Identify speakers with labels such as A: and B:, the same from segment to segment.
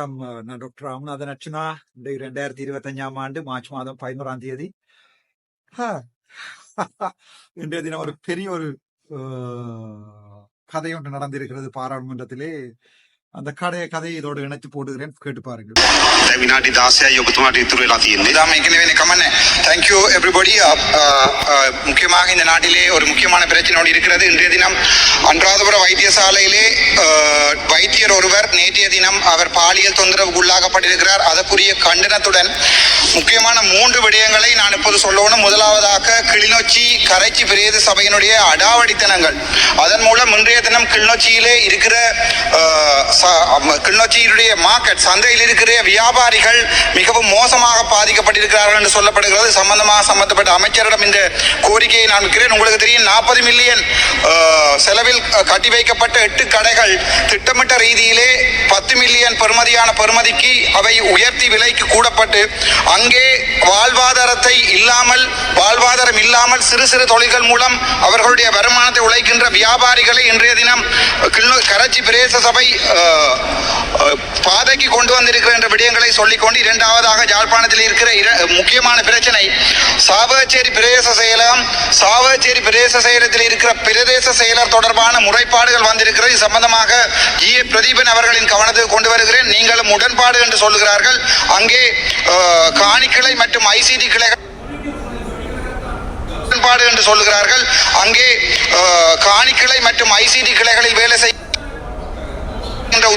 A: வணக்கம். நான் டாக்டர் ராமநாதன் அர்ச்சுனா. இந்த 2025 மார்ச் மாதம் 11 இன்றைய தினம் ஒரு பெரிய ஒரு கதை ஒன்று நடந்திருக்கிறது பாராளுமன்றத்திலே. அந்த கதையை இதோடு இணைத்து போடுகிறேன், கேட்டு பாருங்கள்.
B: විනාඩි 16යි ඔබතුමාට ඉතුරු වෙලා තියෙන්නේ.
C: இதாம ஏற்கனவே கம்மன்னு தேங்க்யூ எவ்ரிபடி. முக்கியமாக இந்த நாட்டிலே ஒரு முக்கியமான பிரச்சனை இருக்கிறது. இன்றைய தினம் அன்றாதபுர வைத்தியசாலையிலே வைத்தியர் ஒருவர் நேற்றைய தினம் அவர் பாலியல் தொந்தரவுக்கு உள்ளாக்கப்பட்டிருக்கிறார். அதற்குரிய கண்டனத்துடன் முக்கியமான 3 விடயங்களை நான் இப்போது சொல்லணும். முதலாவதாக கிளிநொச்சி கரைச்சி பிரேத சபையினுடைய அடாவடித்தனங்கள். அதன் மூலம் இன்றைய தினம் கிளிநொச்சியிலே இருக்கிற கிளிநொச்சியினுடைய மார்க்கெட் சந்தையில் இருக்கிற வியாபாரிகள் மிகவும் மோசமாக பாதிக்கப்பட்டிருக்கிறார்கள் என்று சொல்லப்படுகிறது. சம்பந்தப்பட்ட அமைச்சரிடம் இந்த கோரிக்கையை நான் வைக்கிறேன். உங்களுக்கு தெரியும், 40 மில்லியன் செலவில் கட்டி வைக்கப்பட்ட 8 கடைகள் திட்டமிட்ட ரீதியிலே 10 மில்லியன் பெறுமதிக்கு அவை உயர்த்தி விலைக்கு கூடப்பட்டு அங்கே வாழ்வாதாரம் இல்லாமல் சிறு சிறு தொழில்கள் மூலம் அவர்களுடைய வருமானத்தை உழைக்கின்ற வியாபாரிகளை இன்றைய தினம் கரைச்சி பிரதேச சபை பாதைக்கு கொண்டு வந்திருக்கிற என்ற விடயங்களை சொல்லிக்கொண்டு, இரண்டாவதாக யாழ்ப்பாணத்தில் இருக்கிற முக்கியமான பிரச்சனை சாவகச்சேரி பிரதேச செயலத்தில் இருக்கிற பிரதேச செயலர் தொடர்பான முறைப்பாடுகள் வந்திருக்கிறது. இது சம்பந்தமாக ஜி.ஏ. பிரதீபன் அவர்களின் கவனத்துக்கு கொண்டு வருகிறேன். நீங்களும் உடன்பாடு என்று சொல்லுகிறார்கள். அங்கே காணிக்கிளை மற்றும் ஐசிடி கிளைகள் என்று சொல்லுகிறார்கள். அங்கே காணிக்கிளை மற்றும் ஐசிடி கிளைகளில் வேலை செய்ய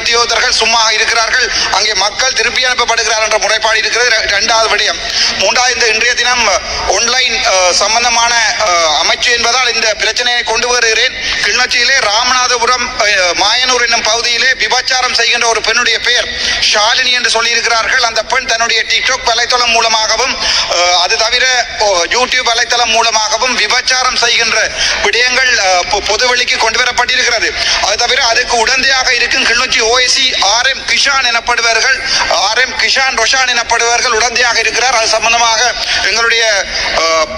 C: உத்தியோகத்தர்கள் சும்மா இருக்கிறார்கள். அங்கே மக்கள் திருப்பி அனுப்பப்படுகிறார் என்ற முறைப்பாடு இருக்கிறது. இரண்டாவது விடயம். மூன்றாவது, இன்றைய தினம் ஆன்லைன் சம்பந்தமான அமைச்சு என்பதால் இந்த பிரச்சனையை கொண்டு வருகிறேன். கிளிநொச்சியிலே ராமநாதபுரம் மாயனூர் என்னும் பகுதியிலே விபச்சாரம் செய்கின்ற ஒரு பெண்ணுடைய பெயர் ஷாலினி என்று சொல்லியிருக்கிறார்கள். அந்த பெண் தன்னுடைய டிக்டாக் வலைத்தளம் மூலமாகவும் அது தவிர யூடியூப் வலைத்தளம் மூலமாகவும் விபச்சாரம் செய்கின்ற விடயங்கள் பொதுவெளிக்கு கொண்டு வரப்பட்டிருக்கிறது. அது தவிர அதுக்கு உடந்தையாக இருக்கும் கிளிநொச்சி ஓஎஸ்சி RM கிஷான் எனப்படுவார்கள், RM கிஷான் ரொஷான் எனப்படுவார்கள் உடந்தையாக இருக்கிறார். அது சம்பந்தமாக எங்களுடைய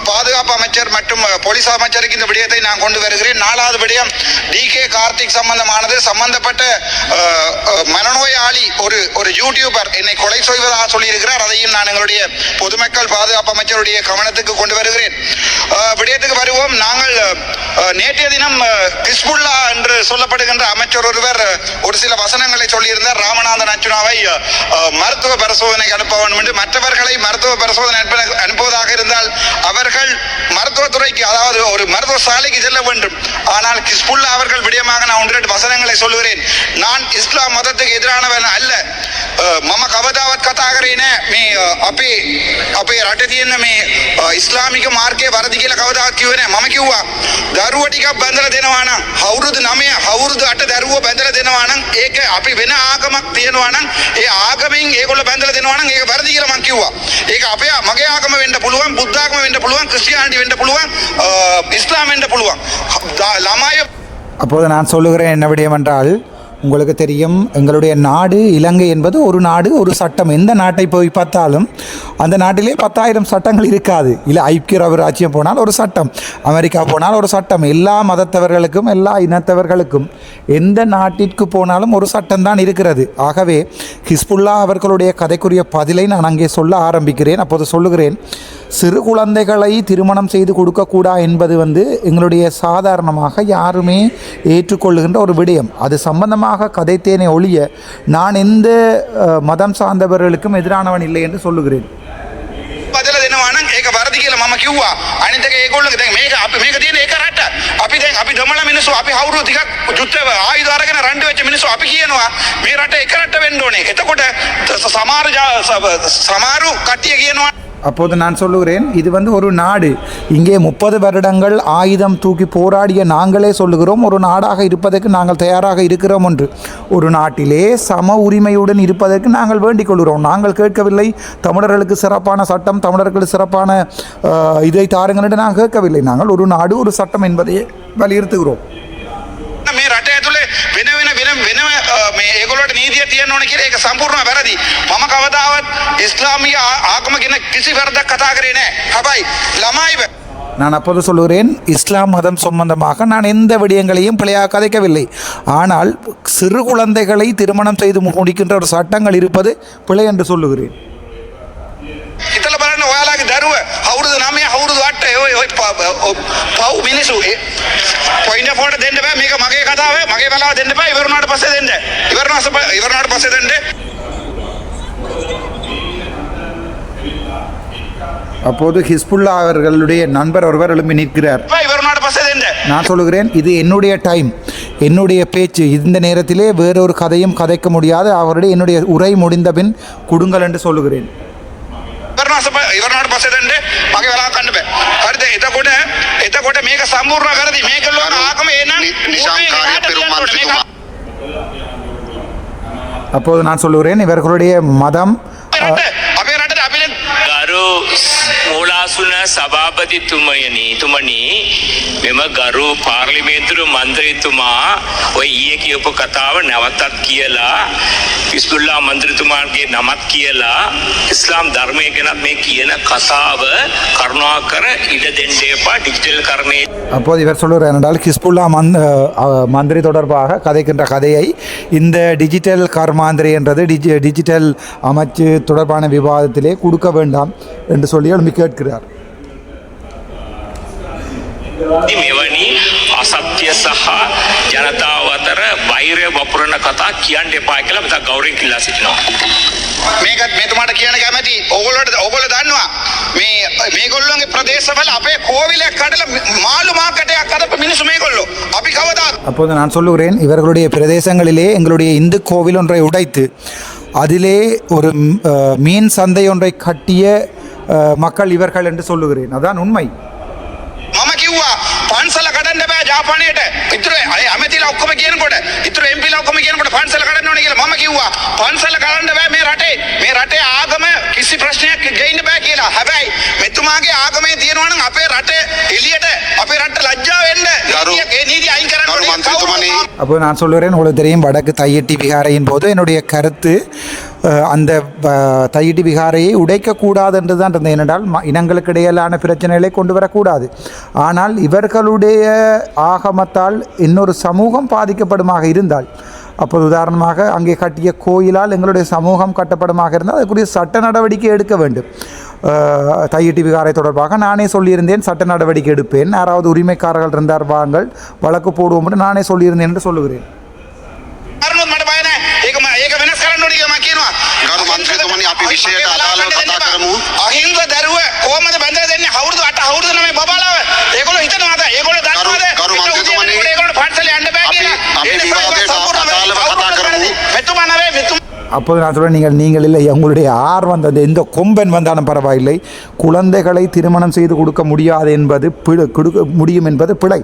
C: பாதுகாப்பு அமைச்சர் மற்றும் போலீஸ் அமைச்சருக்கு இந்த விடயத்தை நான் கொண்டு வருகிறேன். 4வது விடயம், DK கார்த்திக் சம்பந்தப்பட்ட மனநோயாளி ஒரு யூடியூபர் என்னை கொலை செய்வதாக சொல்லியிருக்கிறார். அதையும் நான் எங்களுடைய பொதுமக்கள் பாதுகாப்பு அமைச்சருடைய கவனத்துக்கு கொண்டு வருகிறேன். விடயத்துக்கு வருவோம். நாங்கள் நேற்றைய தினம் ஹிஸ்புல்லா என்று சொல்லப்படுகின்ற அமைச்சர் ஒருவர் ஒரு சில வசனங்களை சொல்லியிருந்தார். ராமநாதன் அர்ச்சுனாவை மருத்துவ பரிசோதனைக்கு அனுப்ப வேண்டும் என்று. மற்றவர்களை மருத்துவ பரிசோதனை அனுப்புவதாக இருந்தால் அவர்கள் மருத்துவத்துறைக்கு, அதாவது ஒரு மருத்துவ சாலைக்கு செல்ல வேண்டும். ஆனால் ஹிஸ்புல்லா அவர்கள் விடயமாக நான் 1-2 வசனங்களை சொல்லுகிறேன். நான் இஸ்லாம் மதத்துக்கு எதிரானவன் அல்ல. මම කවදාවත් කතා කරේ නෑ මේ අපේ රටේ තියෙන මේ ඉස්ලාමික මාර්ගයේ වරදි කියලා කවදාවත් කිව්වේ නෑ. මම කිව්වා දරුවෝ ටිකක් බඳලා දෙනවා නම් අවුරුදු 9 අවුරුදු 8 දරුවෝ බඳලා දෙනවා නම් ඒක අපි වෙන ආගමක් තියෙනවා නම් ඒ ආගමෙන් ඒගොල්ලෝ බඳලා දෙනවා නම් ඒක වැරදි කියලා මම කිව්වා. ඒක මගේ ආගම වෙන්න පුළුවන්, බුද්ධ ආගම වෙන්න පුළුවන්, ක්‍රිස්තියානිටි වෙන්න පුළුවන්, இஸ்லாம் වෙන්න පුළුවන්. ළමයි.
D: அப்போது நான் சொல்லுகிறேன் என்ன விடயம் என்றால், உங்களுக்கு தெரியும், எங்களுடைய நாடு இலங்கை என்பது ஒரு நாடு, ஒரு சட்டம். எந்த நாட்டை போய் பார்த்தாலும் அந்த நாட்டிலே 10,000 சட்டங்கள் இருக்காது. இல்லை, ஐக்கிய அரபு ராஜ்யம் போனால் ஒரு சட்டம், அமெரிக்கா போனால் ஒரு சட்டம். எல்லா மதத்தவர்களுக்கும் எல்லா இனத்தவர்களுக்கும் எந்த நாட்டிற்கு போனாலும் ஒரு சட்டம் தான் இருக்கிறது. ஆகவே ஹிஸ்புல்லா அவர்களுடைய கதைக்குரிய பதிலை நான் அங்கே சொல்ல ஆரம்பிக்கிறேன். அப்போது சொல்லுகிறேன், சிறு குழந்தைகளை திருமணம் செய்து கொடுக்கக்கூடா என்பது எங்களுடைய சாதாரணமாக யாருமே ஏற்றுக்கொள்ளுகின்ற ஒரு விடயம். அது சம்பந்தமாக கதைத்தேனே ஒழிய நான் எந்த மதம் சார்ந்தவர்களுக்கும் எதிரானவன் இல்லை என்று சொல்லுகிறேன்.
C: බදලා දෙනවා නම් ඒක වරදි කියලා මම කිව්වා. අනිත් එක ඒගොල්ලෝ දැන් මේක තියෙන එක රට. අපි දමල මිනිස්සු, අපි අවුරුදු ටිකක් යුද්ධ ආයුධ අරගෙන රණ්ඩු වෙච්ච මිනිස්සු අපි කියනවා මේ රට එක රට වෙන්න ඕනේ. එතකොට සමහරු කට්ටිය කියනවා.
D: அப்போது நான் சொல்லுகிறேன், இது ஒரு நாடு. இங்கே 30 வருடங்கள் ஆயுதம் தூக்கி போராடிய நாங்களே சொல்லுகிறோம், ஒரு நாடாக இருப்பதற்கு நாங்கள் தயாராக இருக்கிறோம் என்று. ஒரு நாட்டிலே சம உரிமையுடன் இருப்பதற்கு நாங்கள் வேண்டிக் கொள்கிறோம். நாங்கள் கேட்கவில்லை தமிழர்களுக்கு சிறப்பான சட்டம், தமிழர்களுக்கு சிறப்பான இதை தாருங்கள் என்று நாங்கள் கேட்கவில்லை. நாங்கள் ஒரு நாடு, ஒரு சட்டம் என்பதையே வலியுறுத்துகிறோம்.
C: මේ රට ඇතුලේ වෙන මේ ඒගොල්ලෝට නීතිය තියෙන්න ඕනේ කියලා ඒක සම්පූර්ණව වැරදි. මම කවදාවත් ඉස්ලාමීය ආගම ගැන කිසි වැරදක් කතා කරේ නැහැ. හැබැයි ළමයි
D: நான் அப்போது சொல்லுகிறேன், இஸ்லாம் மதம் சம்பந்தமாக நான் எந்த விடயங்களையும் பிழையாக கதைக்கவில்லை. ஆனால் சிறு குழந்தைகளை திருமணம் செய்து முடிக்கின்ற ஒரு சட்டங்கள் இருப்பது பிழை என்று சொல்லுகிறேன்.
C: හිතල බලන්න ඔයාලගේ දරුව අවුරුදු 9 අවුරුදු 8 ඔය පව් මිනිස්සු පොයින්ට් ෆෝට දෙන්න බෑ මේක මගේ කතාව මගේ බලාව දෙන්න බෑ ඉවරුනාට පස්සේ දෙන්න ඉවරුනාට පස්සේ දෙන්න
D: அப்போது ஹிஸ்புல்லா அவர்களுடைய நண்பர் ஒருவர் எழும்பி நிற்கிறார்.
C: ඉවරුනාට පස්සේ දෙන්න
D: நான் சொல்லுகிறேன், இது என்னுடைய டைம், என்னுடைய பேச்சு. இந்த நேரத்திலே வேறொரு கதையும் கதைக்க முடியாது. அவருடைய என்னுடைய உரை முடிந்த பின் கொடுங்கள் என்று சொல்லுகிறேன்.
C: ඉවරුනාට පස්සේ දෙන්න මගේ බලාව ගන්න බෑ හරිද එතකොට මේක සම්පූර්ණ කරදී මේකල්ලෝ ආගම එනං
B: නිසංකාරය පෙරුම් මන්ත්‍රීතුමා
D: அப்போது நான் சொல்லுகிறேன், இவர்களுடைய மதம்
C: අපේ රටේ අපි
E: ගරු මූලාසුන සභාපතිතුමනි මෙම ගරු පාර්ලිමේන්තුරු මන්ත්‍රීතුමා ඔය ඊයේ කියපු කතාව නැවතත් කියලා හිස්බුල්ලා මන්ත්‍රීතුමාගේ නමත් කියලා ඉස්ලාම් ධර්මයේ ගැන මේ කියන කතාව කරුණාකර ඉඩ දෙන්න එපා ඩිජිටල් කරන්නේ.
D: அப்போது இவர் சொல்லுகிறார் என்றால், ஹிஸ்புல்லா மந்திரி தொடர்பாக கதைக்கின்ற கதையை இந்த டிஜிட்டல் கர்மாந்திரி என்றது டிஜிட்டல் அமைச்சு தொடர்பான விவாதத்திலே கொடுக்க வேண்டாம் என்று சொல்லி எழுப்பி கேட்கிறார்.
E: මෙවැනි අසත්‍ය සහ ජනතාව අතර වෛරය වපුරන කතා කියන්න එපා කියලා මම ගෞරවයෙන් ඉල්ලා සිටිනවා.
C: මේකත් මෙතුමාට කියන්න කැමති ඕගොල්ලෝ දන්නවා මේගොල්ලෝගේ ප්‍රදේශවල අපේ කෝවිලයක් කඩලා මාළු මාකටයක් අදපු මිනිස්සු මේගොල්ලෝ අපි කවදා.
D: அப்போது நான் சொல்லுகிறேன், இவர்களுடைய பிரதேசங்களிலே எங்களுடைய இந்து கோவில் ஒன்றை உடைத்து அதிலே ஒரு மீன் சந்தை ஒன்றை கட்டிய மக்கள் இவர்கள் என்று சொல்லுகிறேன். அதான் உண்மை.
C: මම කිව්වා පන්සල කඩන්න බෑ ජාපානයේට. ඉතුරු ඇමතිලා ඔක්කොම කියනකොට ඉතුරු එම්පිලා ඔක්කොම කියනකොට පන්සල කඩන්න ඕනේ කියලා මම කිව්වා පන්සල කඩන්න බෑ මේ රටේ ආගම කිසි ප්‍රශ්නයක් ගෙයින්න බෑ කියලා. හැබැයි මෙතුමාගේ ආගමේ තියෙනවා නම් අපේ රටේ එළියට අපේ රටට ලැජ්ජා වෙන්න ඒ නීති අයින් කරන්න ඕනේ.
D: அப்போ நான் சொல்லுகிறேன், உங்களுக்கு தெரியும், வடக்கு தையட்டி விகாரையின் போது என்னுடைய கருத்து அந்த தையட்டி விகாரையை உடைக்கக்கூடாது என்று தான் இருந்தது. ஏனென்றால் இனங்களுக்கு இடையிலான பிரச்சனைகளை கொண்டு வரக்கூடாது. ஆனால் இவர்களுடைய ஆகமத்தால் இன்னொரு சமூகம் பாதிக்கப்படுமாக இருந்தால், அப்போது உதாரணமாக அங்கே கட்டிய கோயிலால் எங்களுடைய சமூகம் கட்டப்படுமாக இருந்தால் அதுக்குரிய சட்ட நடவடிக்கை எடுக்க வேண்டும். தையட்டி விகாரை தொடர்பாக நானே சொல்லியிருந்தேன், சட்ட நடவடிக்கை எடுப்பேன். யாராவது உரிமைக்காரர்கள் இருந்தார் வாங்கள் வழக்கு போடுவோம் என்று நானே சொல்லியிருந்தேன் என்று சொல்லுகிறேன்.
C: ඒක වෙනස් කරන්න ඕනේ කියලා මම කියනවා.
B: ගරු මන්ත්‍රීතුමනි අපි විෂයට අදාළව කතා කරමු.
C: අහිංස දරුව කොහමද බඳලා දෙන්නේ අවුරුදු 8 අවුරුදු 9 බබාලව. ඒගොල්ලෝ හිතනවාද? ඒගොල්ලෝ දන්නවද?
B: ගරු මන්ත්‍රීතුමනි
C: ඒගොල්ලෝ පාඨශාලේ යන්න බෑ කියලා.
B: අපි විවාදයට අදාළව කතා කරමු.
C: මෙතුමා නවේ මෙතුමා.
D: அப்போது நான் சொல்கிறேன், நீங்கள் இல்லை, உங்களுடைய ஆர்வம் அந்த எந்த கொம்பன் வந்தாலும் பரவாயில்லை, குழந்தைகளை திருமணம் செய்து கொடுக்க முடியாது என்பது கொடுக்க முடியும் என்பது பிழை.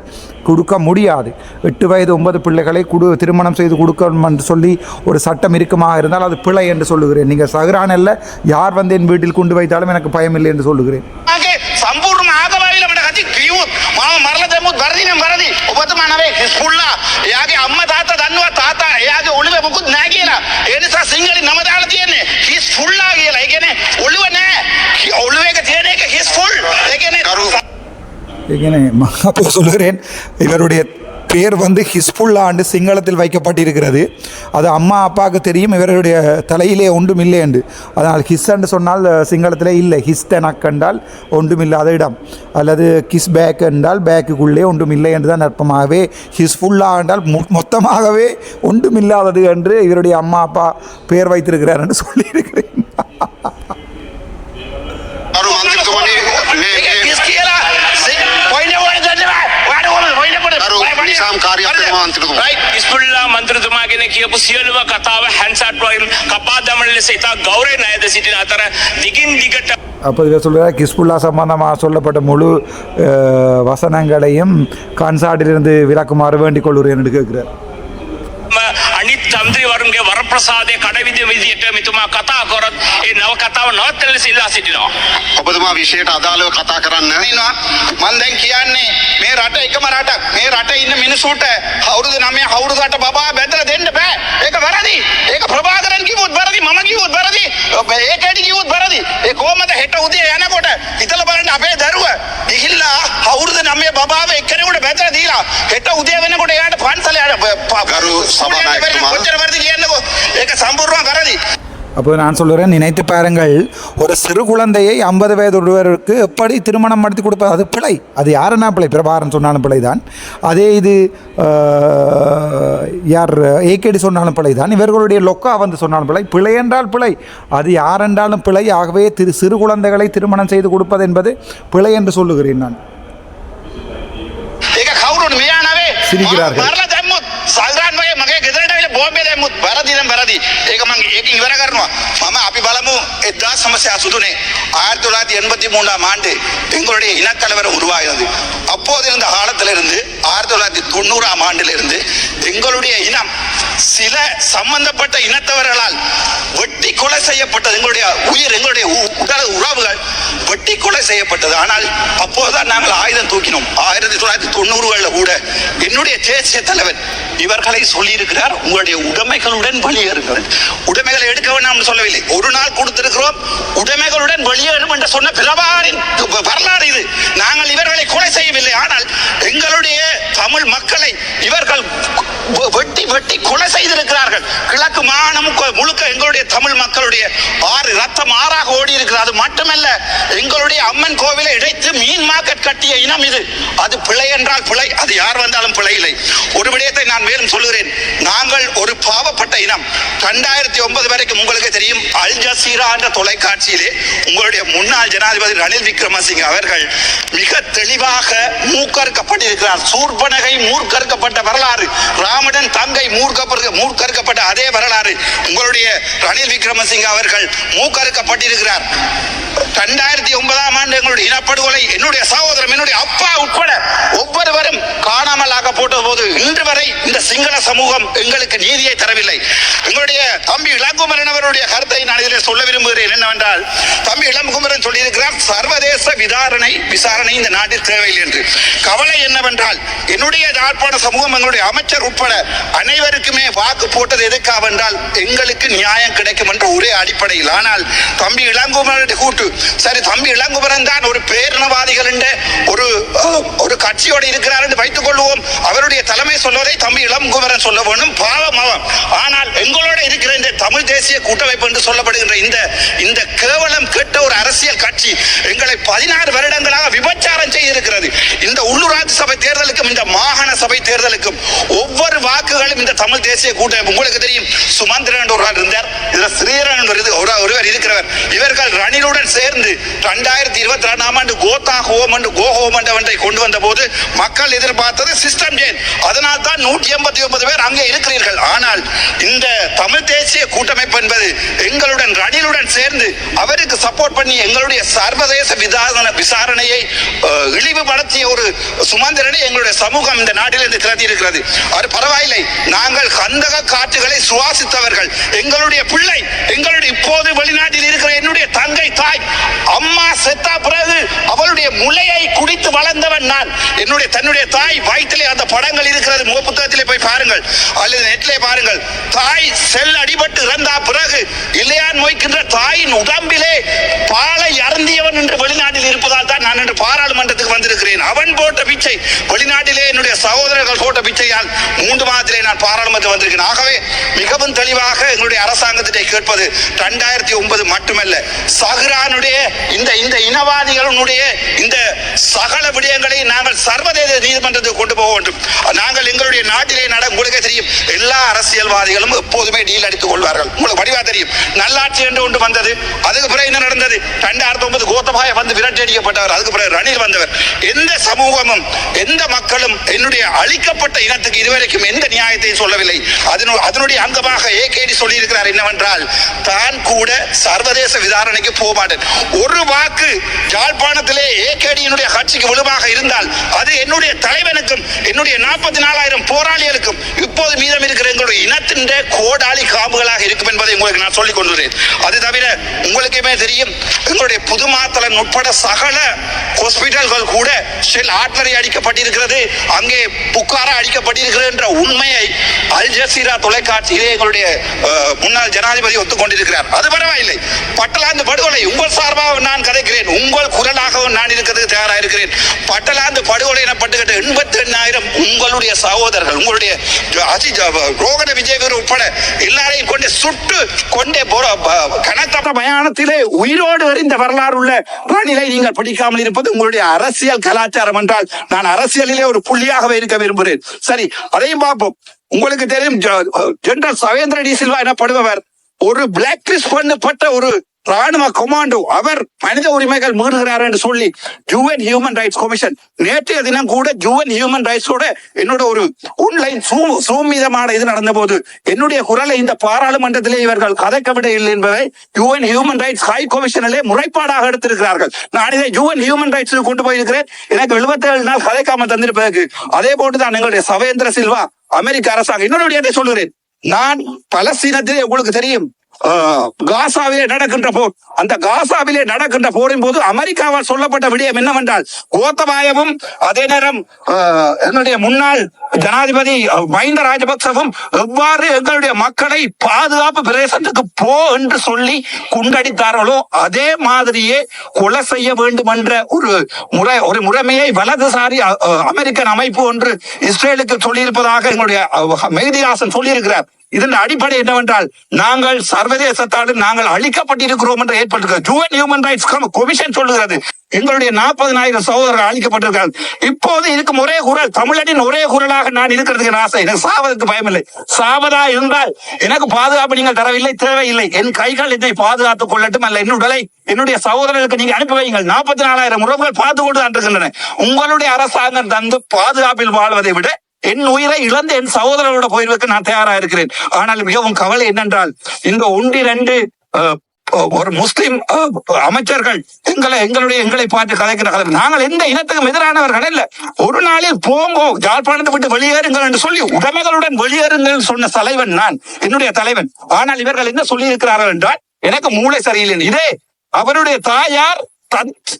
D: கொடுக்க முடியாது. 8 வயது 9 பிள்ளைகளை திருமணம் செய்து கொடுக்கணும் என்று சொல்லி ஒரு சட்டம் இருக்குமாக இருந்தால் அது பிழை என்று சொல்லுகிறேன். நீங்கள் சகரானல்ல, யார் வந்து என் வீட்டில் கொண்டு வைத்தாலும் எனக்கு பயமில்லை என்று சொல்லுகிறேன்.
C: සම්පූර්ණ ආගමයිල මට කති කිව්වොත් මම මරලා දැම්මොත් වරදි නම් වරදි. ඔබතුමා නවේ හිස්බුල්ලා එයාගේ අම්මා තාත්තා දන්නවා තාත්තා එයාගේ ඔළුවේ මොකුත් නැහැ කියලා. ඒ නිසා සිංහලෙන් නම දාලා තියෙන්නේ හිස්බුල්ලා කියලා. ඒ කියන්නේ ඔළුව නැහැ. ඔළුවේ එක තියෙන එක හිස්බුල්. ඒ කියන්නේ
D: அப்போ சொல்லுகிறேன், இவருடைய பேர் வந்து ஹிஸ்புல்லா என்று சிங்களத்தில் வைக்கப்பட்டிருக்கிறது. அது அம்மா அப்பாவுக்கு தெரியும், இவருடைய தலையிலே ஒன்றும் இல்லை என்று. அதனால் ஹிஸ் என்று சொன்னால் சிங்களத்திலே இல்லை. ஹிஸ் தெனக் என்றால் ஒன்றுமில்லாத இடம், அல்லது கிஸ் பேக் என்றால் பேக்குக்குள்ளே ஒன்றும் இல்லை என்று தான் அர்த்தமாகவே ஹிஸ்புல்லா என்றால் மொத்தமாகவே ஒன்றுமில்லாதது என்று இவருடைய அம்மா அப்பா பெயர் வைத்திருக்கிறார் என்று சொல்லியிருக்கிறேன்.
E: හිස්බුල්ලා මන්ත්‍රීතුමා ගැන කියපු සියලුම කතාව හැන්සට් වයිල් කපා දමන ලෙස ඉතා ගෞරවයෙන් අයද සිටින අතර දිගින් දිගට.
D: அப்போ இவர் சொல்கிறார், ஹிஸ்புல்லா சம்பந்தமாக சொல்லப்பட்ட முழு வசனங்களையும் கான்சாட்டிலிருந்து விளக்குமாறு வேண்டிக் கொள்கிறேன் என்று கேட்கிறார்.
E: අනිත් තන්ත්‍රීවරුන්ගේ වරප්‍රසාදයේ කඩවිද විදියට මෙතුමා කතා කරොත් ඒ නව කතාව නවත්තන ලෙස ඉල්ලා සිටිනවා.
B: ඔබතුමා විෂයට අදාළව කතා කරන්න.
C: මම දැන් කියන්නේ මේ රට එකම රටක්. මේ රටේ ඉන්න මිනිසුන්ට අවුරුදු 9 අවුරුදු 8 බබා බැඳලා දෙන්න බෑ. ඒක වැරදි. ඒක ප්‍රභාකරන් කිව්වොත් වැරදි, මම කිව්වොත් වැරදි, ඒකේටි කිව්වොත් වැරදි. ඒ කොහමද හෙට උදේ යනකොට හිතලා බලන්න අපේ දරුව ගිහිල්ලා අවුරුදු 9 බබාව එක්කෙනෙකුට බැදලා දීලා හෙට උදේ වෙනකොට එයාට පන්සලේ
B: ගරු සභානායකතුමා.
C: කොච්චර වර්ධි කියන්නකෝ ඒක සම්පූර්ණ කරදි.
D: அப்போ நான் சொல்கிறேன், நினைத்து பாருங்கள், ஒரு சிறு குழந்தையை 50 வயது ஒருவருக்கு எப்படி திருமணம் நடத்தி கொடுப்பது? அது பிழை. அது யாருன்னா பிழை? பிரபாகரன் சொன்னாலும் பிழை தான். அதே இது யார் ஏகேடி சொன்னாலும் பிழை தான். இவர்களுடைய லொக்கா வந்து சொன்னாலும் பிழை. பிழை என்றால் பிழை, அது யார் என்றாலும் பிழை. ஆகவே சிறு குழந்தைகளை திருமணம் செய்து கொடுப்பது என்பது பிழை என்று சொல்லுகிறேன் நான். சிரிக்கிறார்கள்.
C: සල්රාන් වගේ මගේ ගෙදරට ඇවිල්ලා බෝම්බේ දැම්මුත් වැරදි නම් වැරදි. ඒක මම ඒකෙන් ඉවර කරනවා. මම අපි බලමු 1983 1983 ஆண்டு எங்களுடைய இனக்கலவரம் உருவாகினது. அப்போது இருந்த காலத்திலிருந்து 1990 ஆண்டிலிருந்து எங்களுடைய இனம் சில சம்பந்தப்பட்ட இனத்தவர்களால் வெட்டி கொலை செய்யப்பட்டது. எங்களுடைய உயிர், எங்களுடைய உடல் உறவுகள் வெட்டி கொலை செய்யப்பட்டது. ஆனால் அப்போதுதான் நாங்கள் ஆயுதம் தூக்கினோம். 1990களில் கூட என்னுடைய தேசிய தலைவர் இவர்களை சொல்லியிருக்கிறார், உங்களுடைய உடைமைகளுடன் வெளியேறுங்கள். உடைமைகளை எடுக்க வேண்டாம் சொல்லவில்லை, ஒரு நாள் கொடுத்திருக்கிறோம், உடைமைகளுடன் வெளியேறும் என்று சொன்ன பிரபாகரின் வரலாறு இது. நாங்கள் இவர்களை கொலை செய்யவில்லை, ஆனால் எங்களுடைய தமிழ் மக்களை இவர்கள் வெட்டி வெட்டி கொலை செய்திருக்கிறார்கள். கிழக்கு மாகாணம் முழுக்க எங்களுடைய தமிழ் மக்களுடைய ரத்தம் ஆறாக ஓடி இருக்கிறது. அது மட்டுமல்ல, எங்களுடைய அம்மன் கோவிலை இடைத்து மீன் மார்க்கெட் கட்டிய இனம் இது. அது பிழை என்றால் பிழை, அது யார் வந்தாலும் பிழை இல்லை. ஒரு விடயத்தை நான் மேலும் சொல்லுகிறேன், நாங்கள் ஒரு பாவப்பட்ட இனம். 2009 வரைக்கும் உங்களுக்கு தெரியும், அல் ஜசீரா என்ற தொலைக்காட்சியிலே உங்களுடைய முன்னாள் ஜனாதிபதி ரணில் விக்ரமசிங்க அவர்கள் மிக தெளிவாக மூக்கறுக்கப்பட்டிருக்கிறார். சூர்பனகை மூர்க்கறுக்கப்பட்ட வரலாறு, ராமடன் தங்கை மூர்க்கறுக்கப்பட்ட அதே வரலாறு உங்களுடைய ரணில் விக்ரமசிங்க அவர்கள் மூக்கறுக்கப்பட்டிருக்கிறார். 2009 ஆண்டு எங்களுடைய இனப்படுகொலை, என்னுடைய சகோதரன், என்னுடைய அப்பா உட்பட ஒவ்வொருவரும் காணாமல் ஆக்கப்பட்ட போது இன்று வரை இந்த சிங்கள சமூகம் எங்களுக்கு நீதியை தரவில்லை. எங்களுடைய தம்பி இளங்குமரன் அவருடைய கருத்தை நான் இதில் சொல்ல விரும்புகிறேன். என்னவென்றால், தம்பி இளங்குமரன் சொல்லியிருக்கிறார், சர்வதேச விசாரணை இந்த நாட்டில் தேவையில்லை என்று. கவலை என்னவென்றால், என்னுடைய யாழ்ப்பாண சமூகம், எங்களுடைய அமைச்சர் உட்பட அனைவருக்குமே வாக்கு போட்டது எதுக்காக என்றால் எங்களுக்கு நியாயம் கிடைக்கும் என்ற ஒரே அடிப்படையில். ஆனால் தம்பி இளங்குமரனுடைய கூட்டு, சரி தம்பி இளங்குமரன் தான் ஒரு பேரினவாதிகள் என்ற ஒரு கட்சியோடு இருக்கிறார் என்று வைத்துக் கொள்வோம், அவருடைய தலைமை சொல்வதை தம்பி இளங்குமரன் சொல்ல வேண்டும், பாவம் அவன். ஆனால் எங்களோட இருக்கிற இந்த தமிழ் தேசிய கூட்டமைப்பு என்று சொல்லப்படுகின்ற இந்த கேவலம் கெட்ட ஒரு அரசியல் கட்சி எங்களை 16 வருடங்களாக விபச்சாரம் செய்திருக்கிறது. இந்த உள்ளூராட்சி சபை தேர்தலுக்கும் இந்த மாகாண சபை தேர்தலுக்கும் ஒவ்வொரு வாக்குகளும் இந்த தமிழ் தேசிய கூட்டமைப்பு, உங்களுக்கு தெரியும், சுமந்திரன் ஒருவர் இருந்தார், இதுல ஸ்ரீரன் ஒருவர் இருக்கிறவர். இவர்கள் ரணிலுடன் சேர்ந்து 2022 ஆண்டு கோத்தா ஹோம் என்று கோஹோம் என்ற ஒன்றை கொண்டு வந்த போது மக்கள் எதிர்பார்த்தது சிஸ்டம் சேஞ்ச். அதனால் தான் 189 பேர் அங்கே இருக்கிறீர்கள். ஆனால் இந்த தமிழ் தேசிய கூட்டமைப்பு என்பது எங்களுடன் ரணிலுடன் சேர்ந்து அவருக்கு சப்போர்ட் பண்ணி எங்களுடைய சர்வதேச விசாரணையை இழிவுபடுத்திய ஒரு சுமந்திரனை எங்களுடைய சமூகம் இந்த நாட்டிலிருந்து திரட்டி இருக்கிறது. அது பரவாயில்லை, நாங்கள் கந்தக காற்றுகளை சுவாசித்தவர்கள். எங்களுடைய பிள்ளை, எங்களுடைய இப்போது வெளிநாட்டில் இருக்கிற என்னுடைய தங்கை தாய், அம்மா செத்தா பிறகு அவளுடைய முளையை குடித்து வளர்ந்தவன் நான். தன்னுடைய தாய் வயிற்றிலே அந்த படங்கள் இருக்கிறது, முகப்புத்தகத்திலே போய் பாருங்கள் அல்லது நெட்டிலே பாருங்கள். தாய் செல் அடிபட்டு இறந்தா பிறகு இல்லையான் நோய்க்கின்ற தாயின் உடம்பிலே பாலை அருந்தியவன் என்று வெளிநாட்டில் இருப்பதால் தான் நான் என்று பாராளுமன்றத்துக்கு வந்திருக்கிறேன். அவன் போட்ட பிச்சை, வெளிநாட்டிலே என்னுடைய சகோதரர்கள் போட்ட பிச்சையால் 3 மாதத்திலே நான் பாராளுமன்றத்தில் வந்திருக்கிறேன். ஆகவே மிகவும் தெளிவாக எங்களுடைய அரசாங்கத்திலே கேட்பது 2009 மட்டுமல்ல, சஹ்ரானுடைய இந்த இனவாதிகளுடைய இந்த சகல விடயங்களை நாங்கள் சர்வதேச நீதிமன்றத்துக்கு கொண்டு போக வேண்டும். நாங்கள் எங்களுடைய நாட்டிலே உங்களுக்கு தெரியும், எல்லா அரசியல்வாதிகளும் எப்போதுமே டீல் அடித்துக் கொள்வார்கள். உங்களுக்கு வடிவா தெரியும், நல்லாட்சி என்று ஒன்று வந்தது, அதுக்கு பிறகு என்ன நடந்தது? 2009 கோத்தபாய வந்து விரட்டி அடிக்கப்பட்டவர், அதுக்கு பிறகு ரணில் வந்தவர். எந்த சமூகமும் எந்த மக்களும் என்னுடைய அழிக்கப்பட்ட இனத்துக்கு இதுவரைக்கும் எந்த நியாயத்தையும் சொல்லவில்லை. அதனுடைய அங்கமாக ஏகேடி சொல்லி இருக்கிறார் என்னவென்றால், தான் கூட சர்வதேச விசாரணைக்கு போக மாட்டேன். ஒரு வாக்கு யாழ்ப்பாணத்திலே ஏகேடியினுடைய கட்சிக்கு விழுமாக இருந்தால் அது என்னுடைய தலைவனுக்கும் என்னுடைய 44,000 போராளிகளுக்கும் இப்போது மீதம் இருக்கிற எங்களுடைய இனத்தின் கோடாளி காம்புகளாக இருக்கும் என்பதை உங்களுக்கு நான் சொல்லிக் கொண்டுகிறேன். அது தவிர உங்களுக்குமே தெரியும், எங்களுடைய புதுமாத்தலன் உட்பட சகல ஹாஸ்பிட்டல்கள் கூட ஷெல் ஆட்லரி அடிக்கப்பட்டிருக்கிறது, அங்கே புக்காரா அடிக்கப்பட்டிருக்கிறது என்ற உண்மையை அல் ஜசீரா தொலைக்காட்சியிலே எங்களுடைய முன்னாள் ஜனாதிபதி ஒத்துக்கொண்டிருக்கிறார். அது பரவாயில்லை. பட்டலாந்து படுகொலை உங்கள் சார்பாக நான் கதைக்கிறேன், உங்கள் குரலாகவும் நான் இருக்கிறதுக்கு தயாராக இருக்கிறேன். பட்டலாந்து படுகொலை எனப்பட்டுகிட்ட 88,000 உங்களுடைய சகோதரர்கள், உங்களுடைய ரோகண விஜயவீர் உட்பட எல்லாரையும் கொண்டு சுட்டு கொண்டே கனத்த மயானத்திலே உயிரோடு எறிந்த வரலாறு உள்ள ரணிலை நீங்கள் பிடிக்காமல் இருப்பது உங்களுடைய அரசியல் கலாச்சாரம் என்றால் நான் அரசியலிலே ஒரு புள்ளியாகவே இருக்க விரும்புகிறேன். சரி, அதையும் பார்ப்போம். உங்களுக்கு தெரியும், ஜெனரல் சவேந்திர டி சில்வா எனப்படுபவர் ஒரு பிளாக் லிஸ்ட் பண்ணப்பட்ட ஒரு ராணுவ கமாண்டோ. அவர் மனித உரிமைகள் மீறுகிறார் என்று சொல்லி யுஎன் ஹியூமன் ரைட்ஸ் கமிஷன் நேற்றைய தினம் கூட யுஎன் ஹியூமன் ரைட்ஸோட என்னோட ஒரு ஆன்லைன் சூம் மீதமான இது நடந்த போது என்னுடைய குரலை இந்த பாராளுமன்றத்திலே இவர்கள் கதைக்கவிட இல்லை என்பதை யுஎன் ஹியூமன் ரைட்ஸ் ஹை கமிஷனிலே முறைப்பாடாக எடுத்திருக்கிறார்கள். நான் இதை யுஎன் ஹியூமன் ரைட்ஸ் கொண்டு போயிருக்கிறேன். எனக்கு 77 நாள் கதைக்காம தந்திருப்பதற்கு. அதே போட்டுதான் எங்களுடைய சவேந்திர சில்வா அமெரிக்க அரசாங்கம். இன்னொரு சொல்லுகிறேன், நான் பலஸ்தீனத்திலே உங்களுக்கு தெரியும் காசாவிலே நடக்கின்ற போர், அந்த காசாவிலே நடக்கின்ற போரின் போது அமெரிக்காவால் சொல்லப்பட்ட விடயம் என்னவென்றால், கோத்தபாயவும் அதே நேரம் எங்களுடைய முன்னாள் ஜனாதிபதி மஹிந்த ராஜபக்சவும் எவ்வாறு எங்களுடைய மக்களை பாதுகாப்பு பிரதேசத்துக்கு போ என்று சொல்லி குண்டடித்தார்களோ அதே மாதிரியே கொலை செய்ய வேண்டும் என்ற ஒரு முறைமையை வலதுசாரி அமெரிக்கன் அமைப்பு ஒன்று இஸ்ரேலுக்கு சொல்லியிருப்பதாக எங்களுடைய மெஹதிஹாசன் சொல்லியிருக்கிறார். இதன் அடிப்படை என்னவென்றால், நாங்கள் சர்வதேசத்தால் நாங்கள் அழிக்கப்பட்டிருக்கிறோம் என்று ஏற்பட்டிருக்கிறது. யுஎன் ஹியூமன் ரைட்ஸ் கமிஷன் சொல்லுகிறது எங்களுடைய 40,000 சகோதரர்கள் அழிக்கப்பட்டிருக்கிறார்கள். இப்போது இருக்கும் ஒரே குரல், தமிழனின் ஒரே குரலாக நான் இருக்கிறதுக்கு ஆசை. எனக்கு சாவதற்கு பயமில்லை. சாவதா இருந்தால் எனக்கு பாதுகாப்பு நீங்கள் தரவில்லை, தேவையில்லை. என் கைகள் என்னை பாதுகாத்துக் கொள்ளட்டும். அல்ல என் உடலை என்னுடைய சகோதரர்களுக்கு நீங்க அனுப்பி வையுங்கள். 44,000 உறவுகள் பார்த்து கொண்டு தான் இருக்கின்றன. உங்களுடைய அரசாங்கம் தந்து பாதுகாப்பில் வாழ்வதை விட என் உயிரை இழந்து என் சகோதரர்களோட போயிருக்க நான் தயாராக இருக்கிறேன். ஆனால் மிகவும் கவலை என்னென்றால், இந்த 1-2 ஒரு முஸ்லிம் அமைச்சர்கள் எங்களை பார்த்து கலைக்கிறார்கள். நாங்கள் எந்த இனத்துக்கும் எதிரானவர்கள் அல்ல. ஒரு நாளில் போங்கோ, யாழ்ப்பாணத்தை விட்டு வெளியேறுங்கள் என்று சொல்லி உடைமைகளுடன் வெளியேறுங்கள் சொன்ன தலைவன் நான், என்னுடைய தலைவன். ஆனால் இவர்கள் என்ன சொல்லி இருக்கிறார்கள் என்றால், எனக்கு மூளை சரியில்லை. இதே அவருடைய தாயார்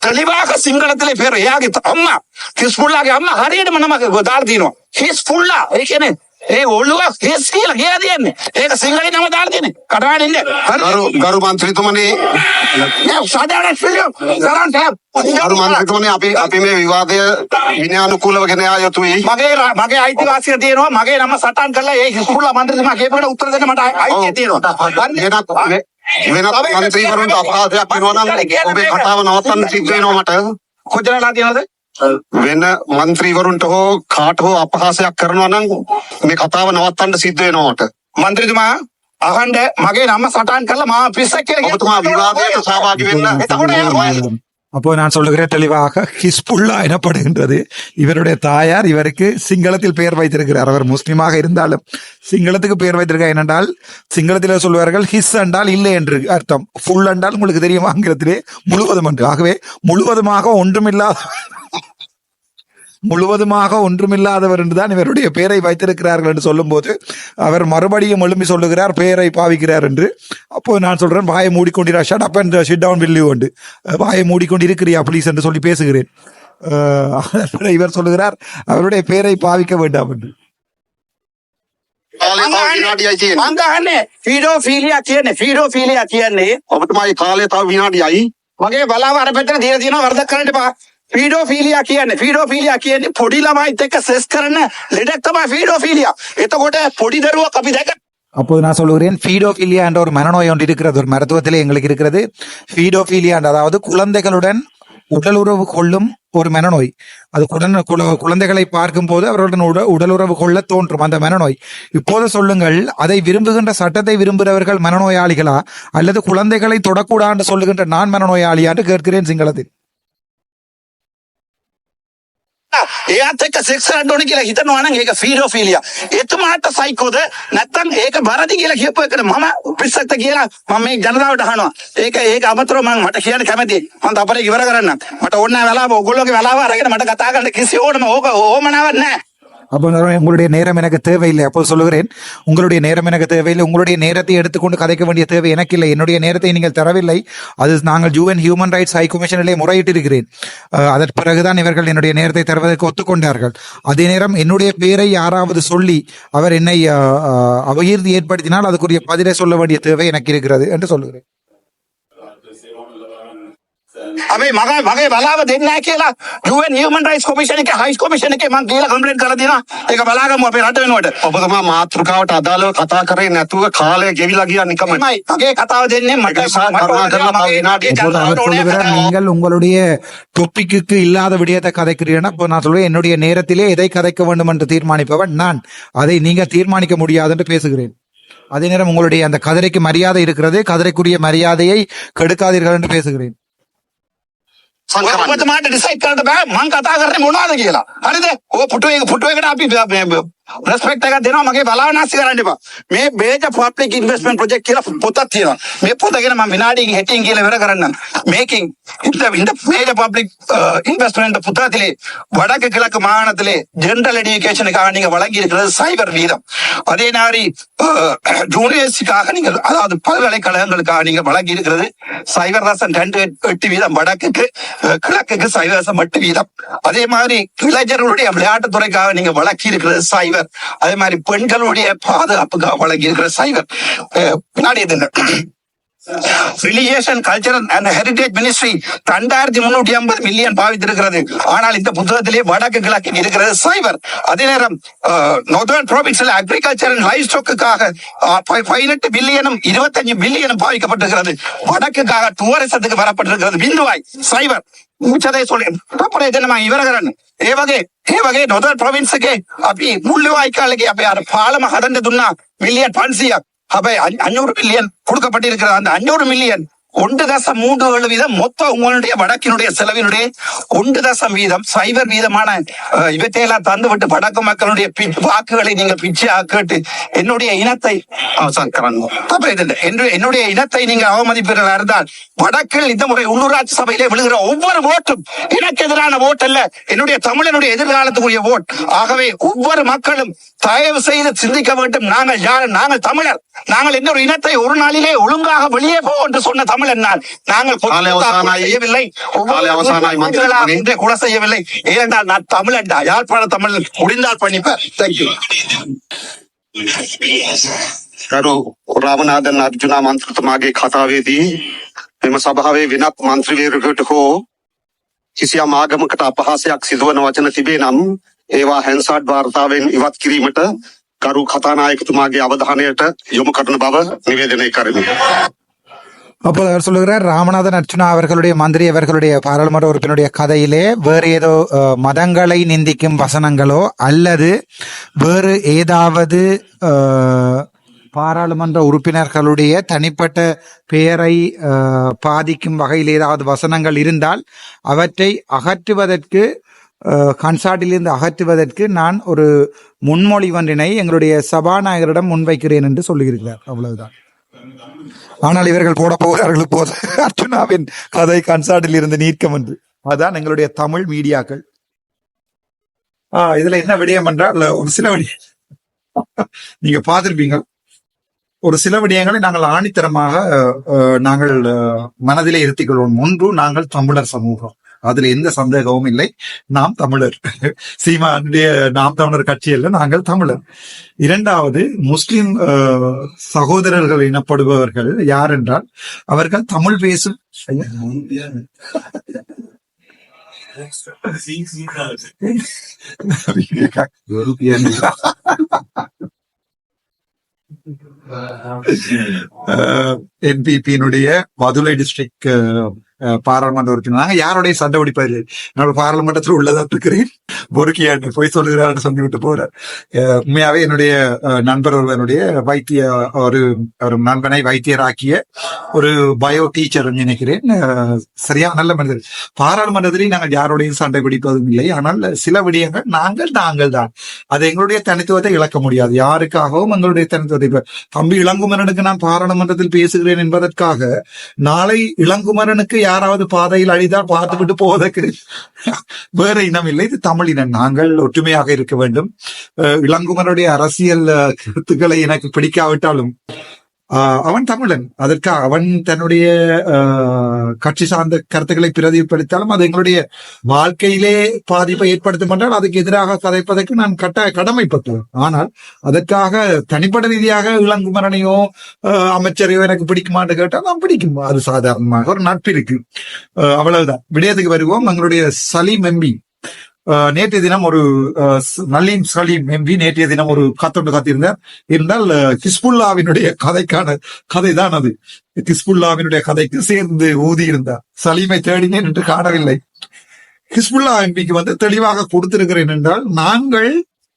C: தெளிவாக සිංහලத்திலே பேர் අම්මා හිස්බුල්ලාගේ අම්මා හරියටම නම දාලා තියෙනවා හිස්බුල්ලා ඒ කියන්නේ ඒ ඔළුව හිස් කියලා කියලා දෙන්නේ ඒක සිංහලෙන් නම දාලා දෙන්නේ කඩාගෙන ඉන්නේ
B: ගරු මන්ත්‍රීතුමනි
C: සාදාරණ ෆිල්ම් ගරන්ට
B: ගරු මන්ත්‍රීතුමනි අපි මේ විවාදය විනයානුකූලව ගෙන යා යුතුයි
C: මගේ අයිතිවාසිකම් තියෙනවා මගේ නම සටහන් කරලා ඒ හිස්බුල්ලා මන්ත්‍රීතුමා කියපේකට උත්තර දෙන්න මට අයිතිය තියෙනවා
B: වෙනත් මන්ත්‍රීවරුන්ට අපහාසයක් වෙනවා නම් ඔබේ කතාව නවත්තන්න සිද්ධ වෙනවා මට.
C: කොච්චරලා තියෙනවද?
B: වෙන මන්ත්‍රීවරුන්ට හෝ කාට හෝ අපහාසයක් කරනවා නම් මේ කතාව නවත්තන්න සිද්ධ වෙනවා මට.
C: මන්ත්‍රීතුමා අහන්න මගේ නම සටහන් කරලා මා පිස්සක් කියලා
B: ඔබතුමා විවාදයට සහභාගී වෙන්න.
D: அப்போ நான் சொல்லுகிறேன் தெளிவாக, ஹிஸ்புல்லா எனப்படுகின்றது. இவருடைய தாயார் இவருக்கு சிங்களத்தில் பெயர் வைத்திருக்கிறார். அவர் முஸ்லீமாக இருந்தாலும் சிங்களத்துக்கு பெயர் வைத்திருக்கார். ஏனென்றால் சிங்களத்தில் சொல்வார்கள் ஹிஸ் என்றால் இல்லை என்று அர்த்தம், ஃபுல் என்றால் உங்களுக்கு தெரியும் ஆங்கிலத்திலே முழுவதும் என்று. ஆகவே முழுவதுமாக ஒன்றுமில்லாதவர் என்றுதான் இவருடைய பெயரை வைத்திருக்கிறார்கள் என்று சொல்லும் போது அவர் மறுபடியும் எழும்பி சொல்லுகிறார் பெயரை பாவிக்கிறார் என்று. அப்போ நான் சொல்றேன், வாயை மூடிக்கொண்டிரா, shut up and sit down will you என்று, வாயை மூடிக்கொண்டிருக்கிறியா ப்ளீஸ் என்று சொல்லி பேசுகிறேன். இவர் சொல்லுகிறார் அவருடைய பெயரை பாவிக்க வேண்டாம் என்று.
C: ෆීඩෝෆීලියා කියන්නේ
B: ඔබතුමාගේ කාලය තව විනාඩියයි.
C: මගේ බලාව අර පැත්තට දීලා තියෙනවා වරදක් කරන්න එපා. ෆීඩෝෆීලියා කියන්නේ පොඩි ළමයිත් එක්ක සෙස් කරන ලෙඩක් තමයි ෆීඩෝෆීලියා. එතකොට පොඩි දරුවක් අපි දැක.
D: அப்போது நான் சொல்லுகிறேன், ஃபீடோஃபீலியா என்ற ஒரு மனநோய் ஒன்று இருக்கிறது, ஒரு மருத்துவத்திலே எங்களுக்கு இருக்கிறது. ஃபீடோஃபீலியா அதாவது குழந்தைகளுடன் உடலுறவு கொள்ளும் ஒரு மனநோய். அது குழந்தைகளை பார்க்கும் போது அவர்களுடன் உடலுறவு கொள்ள தோன்றும் அந்த மனநோய். இப்போது சொல்லுங்கள், அதை விரும்புகின்ற சட்டத்தை விரும்புகிறவர்கள் மனநோயாளிகளா அல்லது குழந்தைகளை தொடக்கூடாது சொல்லுகின்ற நான் மனநோயாளியா என்று கேட்கிறேன் சிங்களத்தில்.
C: එයාත් එක්ක සෙක්ස් කරන්න ඕනේ කියලා හිතනවා නම් ඒක ෆීඩෝෆීලියා. එතුමාට සයිකෝද නැත්නම් ඒක බරදි කියලා කියපු එකට මම පිස්සක්ද කියලා මම මේ ජනතාවට අහනවා. ඒක අමතරව මට කියන්න කැමතියි. මම තපරේ ඉවර කරන්න. මට ඕන නැහැ වෙලාව ඔයගොල්ලෝගේ වෙලාව අරගෙන මට කතා කරන්න කිසි ඕනම ඕමනාවක් නැහැ.
D: அப்போ உங்களுடைய நேரம் எனக்கு தேவையில்லை. அப்போ சொல்லுகிறேன், உங்களுடைய நேரம் எனக்கு தேவையில்லை. உங்களுடைய நேரத்தை எடுத்துக்கொண்டு கதைக்க வேண்டிய தேவை எனக்கு இல்லை. என்னுடைய நேரத்தை நீங்கள் தரவில்லை. அது நாங்கள் யூஎன் ஹியூமன் ரைட்ஸ் ஹை கமிஷனிலே முறையிட்டிருக்கிறேன். அதற்கு பிறகுதான் இவர்கள் என்னுடைய நேரத்தை தருவதற்கு ஒத்துக்கொண்டார்கள். அதே நேரம் என்னுடைய பேரை யாராவது சொல்லி அவர் என்னை அபகீர்த்தி ஏற்படுத்தினால் அதுக்குரிய பதிலை சொல்ல வேண்டிய தேவை எனக்கு இருக்கிறது என்று சொல்லுகிறேன்.
C: අපි මගේ බලාව දෙන්නේ නැහැ කියලා UN Human Rights Commission එකේ High Commission එකේ මම කියලා කම්ප්ලේන්ට් කරලා තියෙනවා. ඒක බලාගමු අපේ රට වෙනුවට.
B: ඔබතුමා මාතෘකාවට අදාළව කතා කරේ නැතුව කාලය ගෙවිලා ගියා නිකම්ම.
C: මයි මගේ කතාව දෙන්නේ මට
D: நீங்கள் உங்களுடைய டொப்பிக்கு இல்லாத விடயத்தை கதைக்கிறீங்கன்னா, இப்போ நான் சொல்றேன், என்னுடைய நேரத்திலே எதை கதைக்க வேண்டும் என்று தீர்மானிப்பவன் நான். அதை நீங்க தீர்மானிக்க முடியாது என்று பேசுகிறேன். அதே நேரம் உங்களுடைய அந்த கதிரைக்கு மரியாதை இருக்கிறது, கதிரைக்குரிய மரியாதையை කெடுக்காதீர்கள் என்று பேசுகிறேன்.
C: ඔබතුමාට ඩිසයිඩ් කරන්න බෑ මං කතා කරන්නේ මොනවද කියලා. හරිද? ඔය පුටුවේකට අපි රෙස්පෙක්ට් එකක් දෙනවා. මගේ බලාව නැස්ති කරන්න එපා. මේ මේජර් පබ්ලික් ඉන්වෙස්ට්මන්ට් ප්‍රොජෙක්ට් කියලා පොතක් තියෙනවා. මේ පොත ගැන මම විනාඩියකින් හෙටින් කියලා ඉවර කරන්නම්. මේකින් இந்த மேஜர் பப்ளிக் இன்வெஸ்ட்மெண்ட் புத்தகத்திலே வடக்கு கிழக்கு மாகாணத்திலே ஜெனரல் எஜுகேஷனுக்காக நீங்க வழங்கி இருக்கிறது சைபர் வீதம். அதே மாதிரி யூனிவர்சிட்டிக்காக நீங்கள், அதாவது பல்கலைக்கழகங்களுக்காக நீங்க வழங்கி இருக்கிறது 0.28 வீதம் வடக்குக்கு, கிழக்குக்கு 0.8 வீதம். அதே மாதிரி இளைஞர்களுடைய விளையாட்டுத்துறைக்காக நீங்க வழங்கி இருக்கிறது 0. அதே மாதிரி பெண்களுடைய பாதுகாப்புக்காக வழங்கி இருக்கிற 0. பின்னாடி religion cultural and heritage ministry 2350 million பாவித்திருக்கிறது. ஆனால் இந்த புத்தகத்திலே வடக்கு கிழக்கு இருக்கிறது 0. அதே நேரம் நார்தர்ன் ப்ராவின்ஸ்ல அக்ரிகல்ச்சர் அண்ட் லைவ் ஸ்டாக்குக்காக 18 பில்லியனும் 25 பில்லியனும் பாவிக்கப்பட்டிருக்கிறது. வடக்குக்காக டூரிசத்துக்கு வரப்பட்டிருக்கிறது பிந்துவாய் 0. මුචදේ සොලේ අපේ දෙනම ඉවර කරන්න. ඒ වගේ නොදර් ප්‍රොවින්ස් එකේ අපි මුල්ලෙවායි කාලේ අපේ අර පාලම හදන්න දුන්නා මිලියන් 500ක්. හැබැයි 500 மில்லியன் கொடுக்கப்பட்டிருக்கிறது. அந்த 500 மில்லியன் 1.37 வீதம் மொத்தம் உங்களுடைய வடக்கினுடைய செலவினுடைய 1 வீதம் 0 வீதமான இவற்றையெல்லாம் தந்துவிட்டு வடக்கு மக்களுடைய வாக்குகளை நீங்கள் பிச்சையா கேட்டு என்னுடைய இனத்தை என்னுடைய இனத்தை நீங்க அவமதிப்பீர்களா இருந்தால், வடக்கில் இந்த முறை உள்ளூராட்சி சபையிலே விழுகிற ஒவ்வொரு ஓட்டும் எனக்கு எதிரான ஓட் அல்ல, என்னுடைய தமிழனுடைய எதிர்காலத்துக்குரிய ஓட். ஆகவே ஒவ்வொரு மக்களும் தயவு செய்து சிந்திக்க வேண்டும். நாங்கள் யார்? நாங்கள் தமிழர். நாங்கள் இன்னொரு இனத்தை ஒரு நாளிலே ஒழுங்காக வெளியே போ என்று சொன்ன தமிழ் என்னால் நாங்கள் செய்யவில்லை, கூட செய்யவில்லை. ஏனென்றால் நான் தமிழன்டா, யாழ்ப்பாண தமிழ் முடிந்தால் பண்ணிப்பேன். தேங்க்யூ.
B: ගරු රාමනාදන් අර්ජුනා මන්ත්‍රතුමාගේ කතාවේදී මෙම සභාවේ වෙනත් මන්ත්‍රීවරයෙකුට හෝ කිසියම් ආගමකට අපහාසයක් සිදුවන වචන තිබේ නම් ඒවා හැන්සාඩ් වාර්තාවෙන් ඉවත් කිරීමට ගරු කතානායකතුමාගේ අවධානයට යොමු කරන බව නිවේදනය කරමි.
D: அப்போ அவர் சொல்லுகிறார், ராமநாதன் அர்ச்சுனா அவர்களுடைய மந்திரி அவர்களுடைய பாராளுமன்ற உறுப்பினருடைய கதையிலே வேறு ஏதோ மதங்களை நிந்திக்கும் வசனங்களோ அல்லது வேறு ஏதாவது பாராளுமன்ற உறுப்பினர்களுடைய தனிப்பட்ட பெயரை பாதிக்கும் வகையில் ஏதாவது வசனங்கள் இருந்தால் அவற்றை அகற்றுவதற்கு, கன்சார்ட்டிலிருந்து அகற்றுவதற்கு நான் ஒரு முன்மொழிவொன்றினை எங்களுடைய சபாநாயகரிடம் முன்வைக்கிறேன் என்று சொல்லியிருக்கிறார். அவ்வளவுதான். ஆனால் இவர்கள் போட போகிறார்கள் போது அர்ச்சுனாவின் கதை கன்சார்ட்டில் இருந்து நீக்கம் என்று. அதான் எங்களுடைய தமிழ் மீடியாக்கள். இதுல என்ன விடயம் என்றால், ஒரு சில விடயம் நீங்க பார்த்திருப்பீங்க. ஒரு சில விடயங்களை நாங்கள் ஆணித்தரமாக நாங்கள் மனதிலே இருத்திக் கொள்வோம். ஒன்று, நாங்கள் தமிழர் சமூகம், அதுல எந்த சந்தேகமும் இல்லை. நாம் தமிழர். சீமானுடைய நாம் தமிழர் கட்சியல்ல, நாங்கள் தமிழர். இரண்டாவது, முஸ்லிம் சகோதரர்கள் எனப்படுபவர்கள் யார் என்றால் அவர்கள் தமிழ் பேசும் என்பிபியினுடைய மதுரை டிஸ்ட்ரிக்ட் பாராளுமன்ற உறுப்பினர். யாருடைய சண்டை பிடிப்பதில்லை, என்னோட பாராளுமன்றத்தில் உள்ளதா இருக்கிறேன். பொறுக்கியாண்டு போய் சொல்லுகிறார் சொல்லிவிட்டு போறார். உண்மையாவே என்னுடைய நண்பர் ஒருவனுடைய ஒரு நண்பனை வைத்தியராக்கிய ஒரு பயோ டீச்சர் நினைக்கிறேன். சரியா நல்ல மனிதர். பாராளுமன்றத்திலேயே நாங்கள் யாரோடையும் சண்டை பிடிப்பதும் இல்லை. ஆனால் சில விடயங்கள் நாங்கள் தான் அது எங்களுடைய தனித்துவத்தை இழக்க முடியாது. யாருக்காகவும் எங்களுடைய தனித்துவத்தை, தம்பி இளங்குமரனுக்கு நான் பாராளுமன்றத்தில் பேசுகிறேன் என்பதற்காக நாளை இளங்குமரனுக்கு
A: யாராவது பாதையில் அழிதால் பார்த்து விட்டு போவதற்கு வேற இனம் இல்லை, இது தமிழினம். நாங்கள் ஒற்றுமையாக இருக்க வேண்டும். இளங்குமரனுடைய அரசியல் கருத்துக்களை எனக்கு பிடிக்காவிட்டாலும் அவன் தமிழன். அதற்காக அவன் தன்னுடைய கட்சி சார்ந்த கருத்துக்களை பிரதிபலித்தாலும் அது எங்களுடைய வாழ்க்கையிலே பாதிப்பை ஏற்படுத்தும் என்றால் அதுக்கு எதிராக கதைப்பதற்கு நான் கடமைப்பட்டவன். ஆனால் அதற்காக தனிப்பட்ட ரீதியாக இளங்குமரனையோ அமைச்சரையோ எனக்கு பிடிக்குமான்னு கேட்டால் நான் பிடிக்கும். அது சாதாரணமாக ஒரு நட்பு இருக்கு, அவ்வளவுதான். விடயத்துக்கு வருவோம். எங்களுடைய சலீம் எம்பி நேற்றைய தினம் ஒரு நல்லீம் சலீம் எம்பி நேற்றைய தினம் ஒரு கத்தொண்டு காத்திருந்தார். இருந்தால் ஹிஸ்புல்லாவினுடைய கதைதான் அது. ஹிஸ்புல்லாவினுடைய கதைக்கு சேர்ந்து ஊதி இருந்தார். சலீமை தேடினேன் என்று காணவில்லை. ஹிஸ்புல்லா எம்பிக்கு தெளிவாக கொடுத்திருக்கிறேன் என்றால், நாங்கள்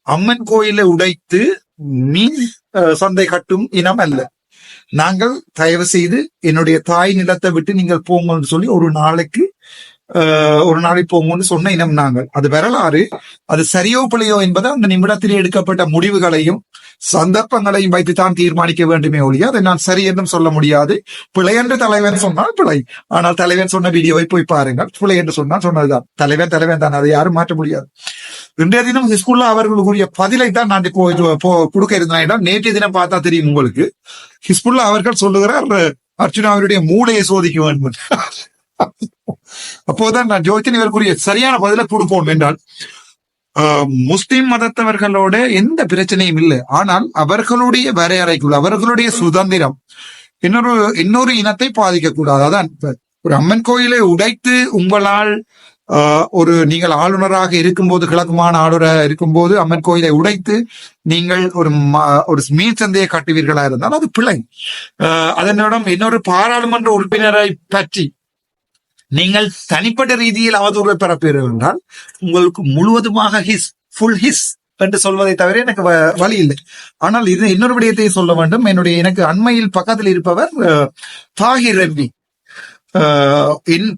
A: அம்மன் கோயிலை உடைத்து மீன் சந்தை கட்டும் இனம் அல்ல. நாங்கள் தயவு செய்து என்னுடைய தாய் நிலத்தை விட்டு நீங்கள் போங்கன்னு சொல்லி ஒரு நாளைக்கு போங்கன்னு சொன்ன இனம் நாங்கள். அது வரலாறு. அது சரியோ பிழையோ என்பதை அந்த நிமிடத்திலே எடுக்கப்பட்ட முடிவுகளையும் சந்தர்ப்பங்களையும் வைத்துத்தான் தீர்மானிக்க வேண்டுமே ஒழிய அதை நான் சரி என்றும் சொல்ல முடியாது. பிழை என்று தலைவன் சொன்னால் பிழை. ஆனால் தலைவன் சொன்ன வீடியோவை போய் பாருங்கள். பிழை என்று சொன்னால் சொன்னதுதான். தலைவன் தான், அதை யாரும் மாற்ற முடியாது. இன்றைய தினம் ஹிஸ்புல்லா அவர்களுக்குரிய பதிலை தான் நான் கொடுக்க இருந்தேன். நேற்றைய தினம் பார்த்தா தெரியும் உங்களுக்கு. ஹிஸ்புல்லா அவர்கள் சொல்லுகிறார், அர்ச்சுனாவினுடைய மூளையை சோதிக்க வேண்டும். அப்போதான் நான் ஜோதின் இவருக்குரிய சரியான பதிலை கொடுப்போம் என்றால், முஸ்லிம் மதத்தவர்களோட எந்த பிரச்சனையும் இல்லை. ஆனால் அவர்களுடைய வரையறைக்குள் அவர்களுடைய சுதந்திரம் இன்னொரு இனத்தை பாதிக்கக்கூடாது. அதான் ஒரு அம்மன் கோயிலை உடைத்து உங்களால் நீங்கள் ஆளுநராக இருக்கும்போது, கிழக்கு மாகாண ஆளுநராக இருக்கும்போது அம்மன் கோயிலை உடைத்து நீங்கள் ஒரு மீன் சந்தையை கட்டுவீர்களா இருந்தால் அது பிழை. அதனிடம் இன்னொரு பாராளுமன்ற உறுப்பினரை பற்றி நீங்கள் தனிப்பட்ட ரீதியில் அவதூறு பெறப்பீர்கள் என்றால் உங்களுக்கு முழுவதுமாக ஃபுல் ஹிஸ் என்று சொல்வதை தவிர எனக்கு வழி இல்லை. ஆனால் இது இன்னொரு விடயத்தை சொல்ல வேண்டும். எனக்கு அண்மையில் பக்கத்தில் இருப்பவர் தாகிர் எம்பி.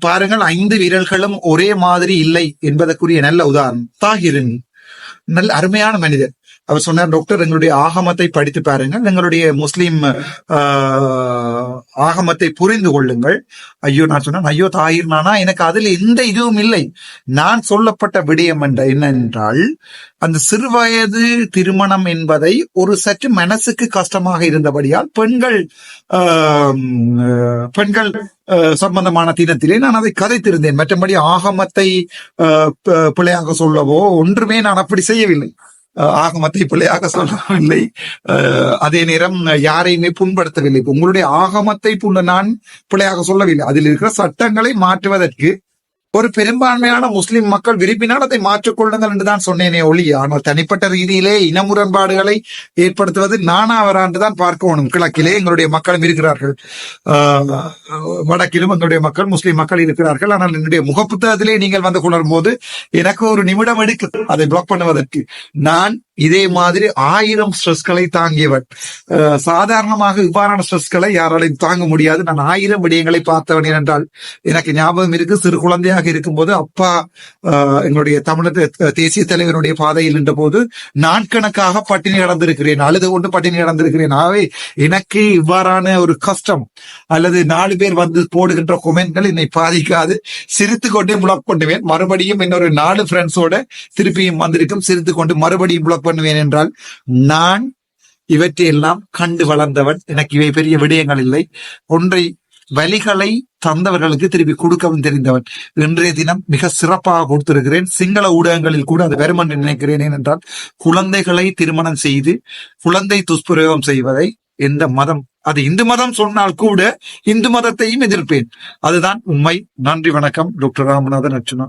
A: பாருங்கள், 5 விரல்களும் ஒரே மாதிரி இல்லை என்பதற்குரிய நல்ல உதாரணம் தாகிர் எம்பி. நல்ல அருமையான மனிதர். அவர் சொன்னார், டாக்டர் எங்களுடைய ஆகமத்தை படித்து பாருங்கள், எங்களுடைய முஸ்லிம் ஆகமத்தை புரிந்து கொள்ளுங்கள். நான் சொன்னேன், ஐயோ தாயிர் நானா, எனக்கு அதில் எந்த இதுவும் இல்லை. நான் சொல்லப்பட்ட விடயம் என்னென்றால், அந்த சிறுவயது திருமணம் என்பதை ஒரு சற்று மனசுக்கு கஷ்டமாக இருந்தபடியால் பெண்கள் சம்பந்தமான தினத்திலே நான் அதை கதைத்திருந்தேன். மற்றபடி ஆகமத்தை பிழையாக சொல்லவோ ஒன்றுமே நான் அப்படி செய்யவில்லை. ஆகமத்தை பிழையாக சொல்லவில்லை. அதே நேரம் யாரையுமே புண்படுத்தவில்லை. உங்களுடைய ஆகமத்தை நான் பிழையாக சொல்லவில்லை. அதில் இருக்கிற சட்டங்களை மாற்றுவதற்கு ஒரு பெரும்பான்மையான முஸ்லிம் மக்கள் விரும்பினால் அதை மாற்றிக்கொள்ளுங்கள் என்றுதான் சொன்னேனே ஒழிய, ஆனால் தனிப்பட்ட ரீதியிலே இன முரண்பாடுகளை ஏற்படுத்துவது நானா வராண்டுதான் பார்க்கணும். கிழக்கிலே எங்களுடைய மக்களும் இருக்கிறார்கள், வடக்கிலும் எங்களுடைய மக்கள் முஸ்லிம் மக்கள் இருக்கிறார்கள். ஆனால் என்னுடைய முகப்புத்தகத்திலே நீங்கள் வந்து கொள்ளும் போது எனக்கு ஒரு நிமிடம் எடுக்குது அதை பிளாக் பண்ணுவதற்கு. நான் இதே மாதிரி 1000 ஸ்ட்ரெஸ்களை தாங்கியவன். சாதாரணமாக இவ்வாறான ஸ்ட்ரெஸ்களை யாராலையும் தாங்க முடியாது. நான் 1000 விடயங்களை பார்த்தவன் என்றால் எனக்கு ஞாபகம் இருக்கு. சிறு குழந்தையாக இருக்கும்போது அப்பா எங்களுடைய தமிழக தேசிய தலைவருடைய பாதையில் நின்ற போது நாட்கணக்காக பட்டினி நடந்திருக்கிறேன், அழுது கொண்டு பட்டினி நடந்திருக்கிறேன். ஆகவே எனக்கு இவ்வாறான ஒரு கஷ்டம் அல்லது 4 பேர் வந்து போடுகின்ற கொமெண்ட்கள் என்னை பாதிக்காது. சிரித்து கொண்டே பிளாக் பண்ணுவேன். மறுபடியும் இன்னொரு 4 ஃப்ரெண்ட்ஸோட திருப்பியும் வந்திருக்கும், சிரித்து கொண்டு மறுபடியும் பிளாக் பண்ணுவேன். என்றால் நான் இவற்றையெல்லாம் கண்டு வளர்ந்தவன். எனக்கு இவை பெரிய விடயங்கள் இல்லை. ஒன்றை வலிகளை தந்தவர்களுக்கு திருப்பி கொடுக்கவும் தெரிந்தவன். இன்றைய தினம் மிக சிறப்பாக கொடுத்திருக்கிறேன். சிங்கள ஊடகங்களில் கூட அது வருமன் நினைக்கிறேன். ஏனென்றால் குழந்தைகளை திருமணம் செய்து குழந்தை துஷ்பிரயோகம் செய்வதை எந்த மதம், அது இந்து மதம் சொன்னால் கூட இந்து மதத்தையும் எதிர்ப்பேன். அதுதான் உண்மை. நன்றி, வணக்கம். டாக்டர் ராமநாதன் அர்ச்சுனா.